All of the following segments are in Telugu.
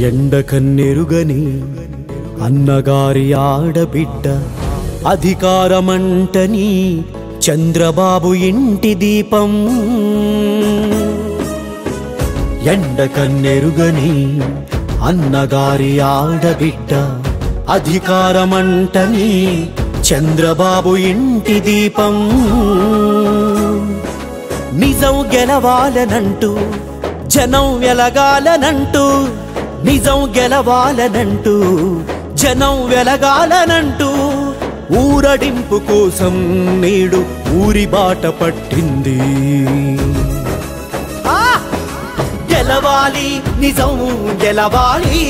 ఎండకన్నెరుగని అన్నగారి ఆడబిడ్డ అధికారమంటని చంద్రబాబు ఇంటి దీపం ఎండకన్నెరుగని అన్నగారి ఆడబిడ్డ అధికారమంటని చంద్రబాబు ఇంటి దీపం నిజం గెలవాలనంటూ జనం వెలగాలనంటూ నిజం గెలవాలనంటూ జనం వెలగాలనంటూ ఊరడింపు కోసం నేడు ఊరి బాట పట్టింది గెలవాలి నిజం గెలవాలి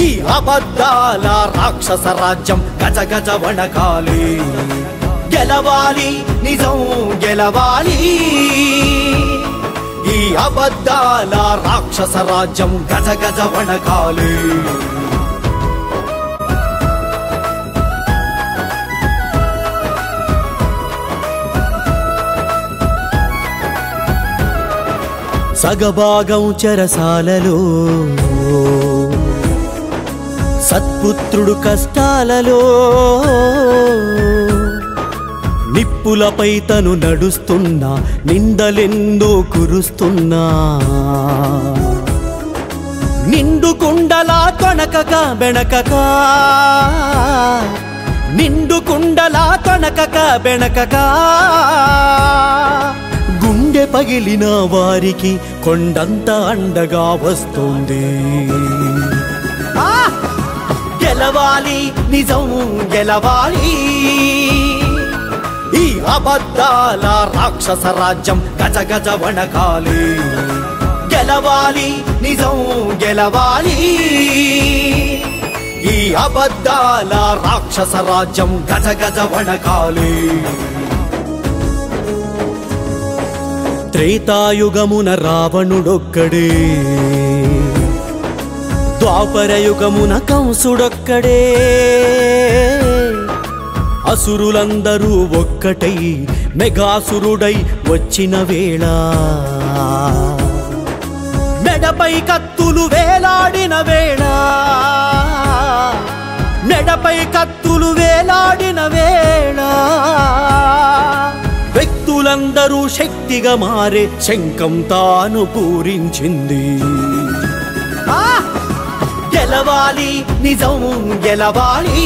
ఈ అబద్ధాల రాక్షస రాజ్యం గజ గజ వణకాలి గెలవాలి నిజం గెలవాలి ఈ అబద్ధాల రాక్షస రాజ్యం గజ గజ వణకాలి సగభాగం చెరసాలలో సత్పుత్రుడు కష్టాలలో నిప్పులపై తను నడుస్తున్నా నిందలెందో కురుస్తున్నా నిండు కుండలా తొణకక బెణకక నిండు కుండలా తొణకక బెణకక గుండె పగిలిన వారికి కొండంత అండగా వస్తుంది గెలవాలి నిజం గెలవాలి ఈ అబద్ధాల రాక్షస రాజ్యం గజ గజ వణకాలి గెలవాలి నిజం గెలవాలి ఈ అబద్ధాల రాక్షస రాజ్యం గజ గజ వణకాలి త్రేతాయుగమున రావణుడొక్కడే ద్వాపరయుగమున కంసుడొక్కడే అసురులందరూ ఒక్కటై మెగాసురుడై వచ్చిన వేళ మెడపై కత్తులు వేలాడిన వేళ మెడపై కత్తులు వేలాడిన వేళ వ్యక్తులందరూ శక్తిగా మారే శంఖం తాను పూరించింది గెలవాలి నిజం గెలవాలి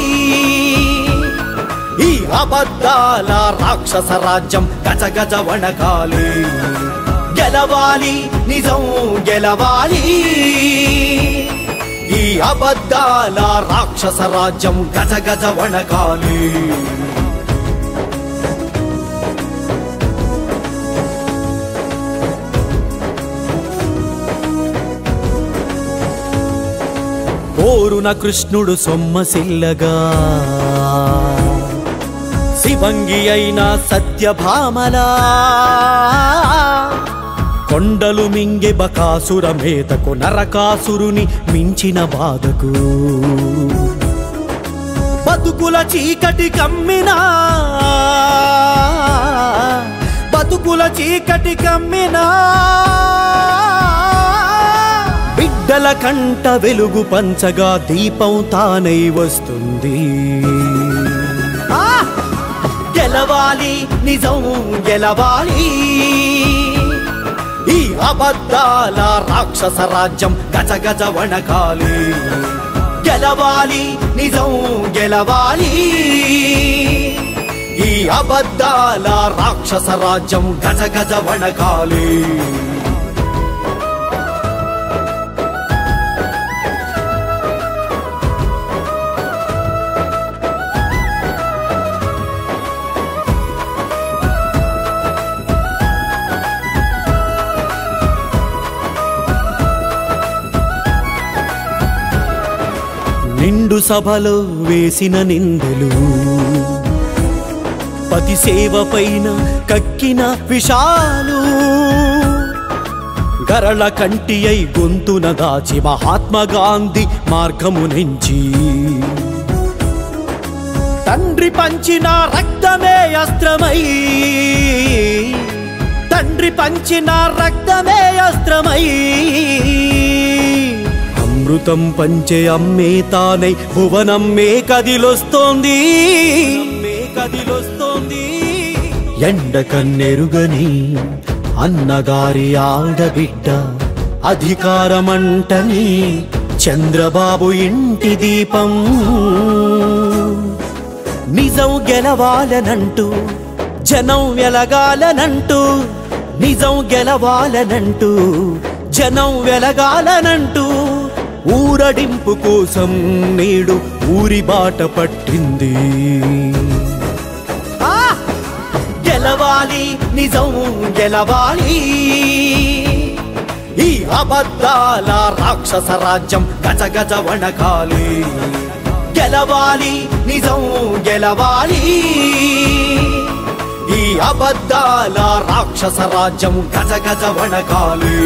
ఈ అబద్ధాల రాక్షస రాజ్యం గజ గజ వణకాలి గెలవాలి నిజం గెలవాలి ఈ అబద్ధాల రాక్షస రాజ్యం గజ గజ వణకాలి పోరున కృష్ణుడు సొమ్మసిల్లగా శివంగి అయిన సత్యభామలా కొండలు మింగి బకాసుర మేతకు నరకాసురుని మించిన బాధకు బతుకుల చీకటి కమ్మినా బతుకుల చీకటి కమ్మినా బిడ్డల కంట వెలుగు పంచగా దీపం తానై వస్తుంది గెలవాలి నిజం గెలవాలి ఈ అబద్ధాల రాక్షస రాజ్యం గజ గజ వణకాలి గెలవాలి నిజం గెలవాలి ఈ అబద్ధాల రాక్షస రాజ్యం గజ గజ వణకాలి నిండు సభలో వేసిన నిందలు పతి సేవ పైన కక్కిన విషాలు గరళ కంటి అయి గొంతున దాచి మహాత్మా గాంధీ మార్గము నుంచి తండ్రి పంచిన రక్తమే అస్త్రమై తండ్రి పంచిన రక్తమే అస్త్రమై అమృతం పంచే అమ్మే తానై భువనమ్మే కదిలొస్తోంది ఎండ కన్నెరుగని అన్నగారి ఆడబిడ్డ అధికారమంటని చంద్రబాబు ఇంటి దీపం నిజం గెలవాలనంటూ జనం వెలగాలనంటూ నిజం గెలవాలనంటూ జనం వెలగాలనంటూ ఊరడింపు కోసం నేడు ఊరి బాట పట్టింది గెలవాలి నిజం గెలవాలి ఈ అబద్ధాల రాక్షస రాజ్యం గజ గజ వణకాలి గెలవాలి నిజం గెలవాలి ఈ అబద్ధాల రాక్షస రాజ్యం గజ గజ వణకాలి